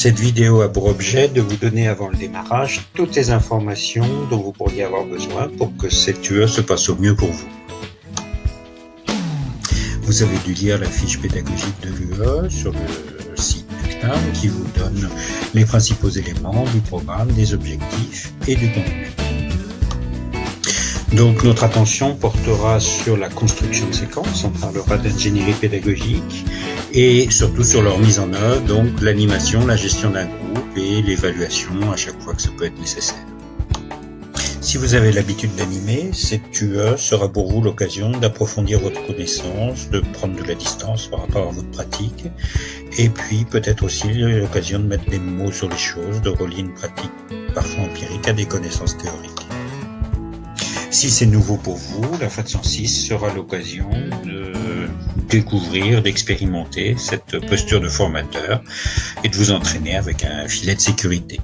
Cette vidéo a pour objet de vous donner avant le démarrage toutes les informations dont vous pourriez avoir besoin pour que cette UE se passe au mieux pour vous. Vous avez dû lire la fiche pédagogique de l'UE sur le site du CNAM qui vous donne les principaux éléments du programme, des objectifs et du contenu. Donc notre attention portera sur la construction de séquences, on parlera d'ingénierie pédagogique et surtout sur leur mise en œuvre, donc l'animation, la gestion d'un groupe et l'évaluation à chaque fois que ça peut être nécessaire. Si vous avez l'habitude d'animer, cette UE sera pour vous l'occasion d'approfondir votre connaissance, de prendre de la distance par rapport à votre pratique et puis peut-être aussi l'occasion de mettre des mots sur les choses, de relier une pratique parfois empirique à des connaissances théoriques. Si c'est nouveau pour vous, la FAT 106 sera l'occasion de découvrir, d'expérimenter cette posture de formateur et de vous entraîner avec un filet de sécurité.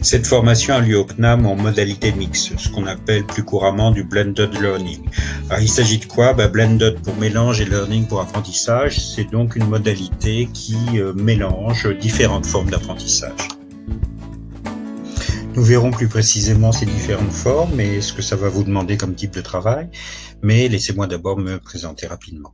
Cette formation a lieu au CNAM en modalité mixte, ce qu'on appelle plus couramment du blended learning. Alors, il s'agit de quoi? Blended pour mélange et learning pour apprentissage, c'est donc une modalité qui mélange différentes formes d'apprentissage. Nous verrons plus précisément ces différentes formes et ce que ça va vous demander comme type de travail, mais laissez-moi d'abord me présenter rapidement.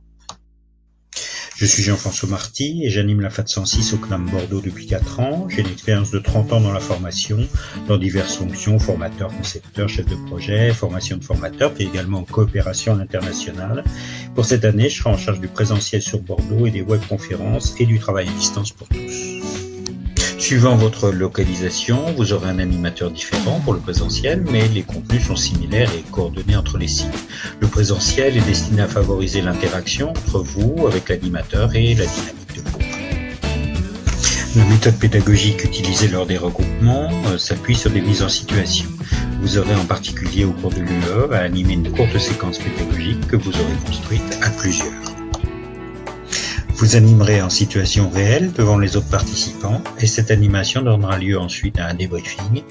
Je suis Jean-François Marty et j'anime la FAT 106 au CNAM Bordeaux depuis 4 ans. J'ai une expérience de 30 ans dans la formation, dans diverses fonctions, formateur, concepteur, chef de projet, formation de formateur, puis également en coopération internationale. Pour cette année, je serai en charge du présentiel sur Bordeaux et des webconférences et du travail à distance pour tous. Suivant votre localisation, vous aurez un animateur différent pour le présentiel, mais les contenus sont similaires et coordonnés entre les sites. Le présentiel est destiné à favoriser l'interaction entre vous, avec l'animateur et la dynamique de groupe. La méthode pédagogique utilisée lors des regroupements s'appuie sur des mises en situation. Vous aurez en particulier au cours de l'UE à animer une courte séquence pédagogique que vous aurez construite à plusieurs. Vous animerez en situation réelle devant les autres participants et cette animation donnera lieu ensuite à un débriefing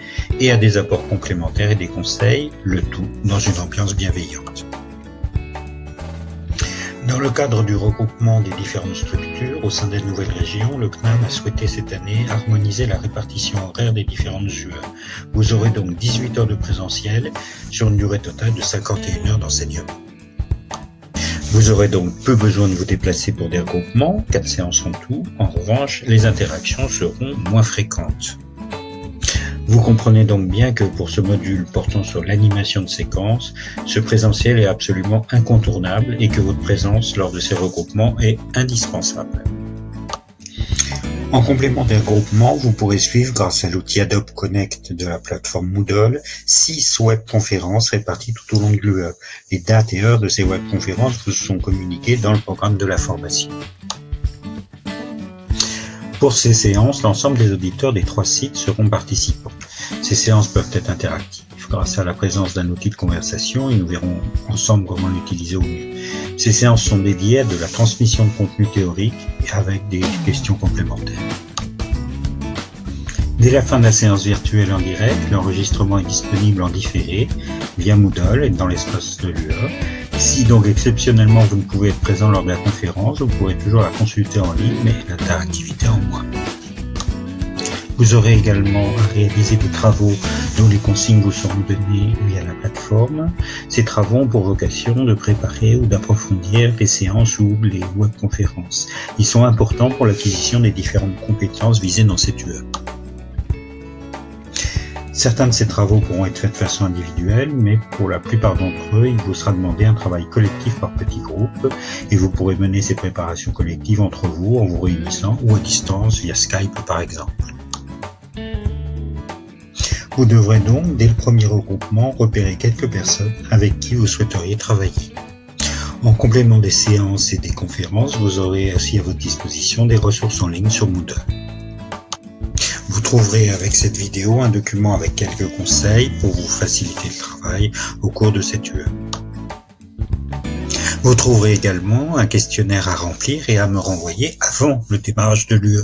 et à des apports complémentaires et des conseils, le tout dans une ambiance bienveillante. Dans le cadre du regroupement des différentes structures au sein des nouvelles régions, le CNAM a souhaité cette année harmoniser la répartition horaire des différentes UE. Vous aurez donc 18 heures de présentiel sur une durée totale de 51 heures d'enseignement. Vous aurez donc peu besoin de vous déplacer pour des regroupements, 4 séances en tout. En revanche, les interactions seront moins fréquentes. Vous comprenez donc bien que pour ce module portant sur l'animation de séquences, ce présentiel est absolument incontournable et que votre présence lors de ces regroupements est indispensable. En complément des regroupements, vous pourrez suivre, grâce à l'outil Adobe Connect de la plateforme Moodle, 6 webconférences réparties tout au long de l'UE. Les dates et heures de ces webconférences vous sont communiquées dans le programme de la formation. Pour ces séances, l'ensemble des auditeurs des 3 sites seront participants. Ces séances peuvent être interactives grâce à la présence d'un outil de conversation et nous verrons ensemble comment l'utiliser au mieux. Ces séances sont dédiées à de la transmission de contenu théorique et avec des questions complémentaires. Dès la fin de la séance virtuelle en direct, l'enregistrement est disponible en différé via Moodle et dans l'espace de l'UE. Si donc exceptionnellement vous ne pouvez être présent lors de la conférence, vous pourrez toujours la consulter en ligne, mais l'interactivité en moins. Vous aurez également à réaliser des travaux dont les consignes vous seront données via la plateforme. Ces travaux ont pour vocation de préparer ou d'approfondir les séances ou les webconférences. Ils sont importants pour l'acquisition des différentes compétences visées dans cette UE. Certains de ces travaux pourront être faits de façon individuelle, mais pour la plupart d'entre eux, il vous sera demandé un travail collectif par petits groupes et vous pourrez mener ces préparations collectives entre vous en vous réunissant ou à distance via Skype par exemple. Vous devrez donc, dès le premier regroupement, repérer quelques personnes avec qui vous souhaiteriez travailler. En complément des séances et des conférences, vous aurez aussi à votre disposition des ressources en ligne sur Moodle. Vous trouverez avec cette vidéo un document avec quelques conseils pour vous faciliter le travail au cours de cette UE. Vous trouverez également un questionnaire à remplir et à me renvoyer avant le démarrage de l'UE.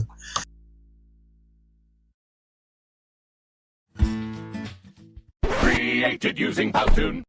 Created using Powtoon.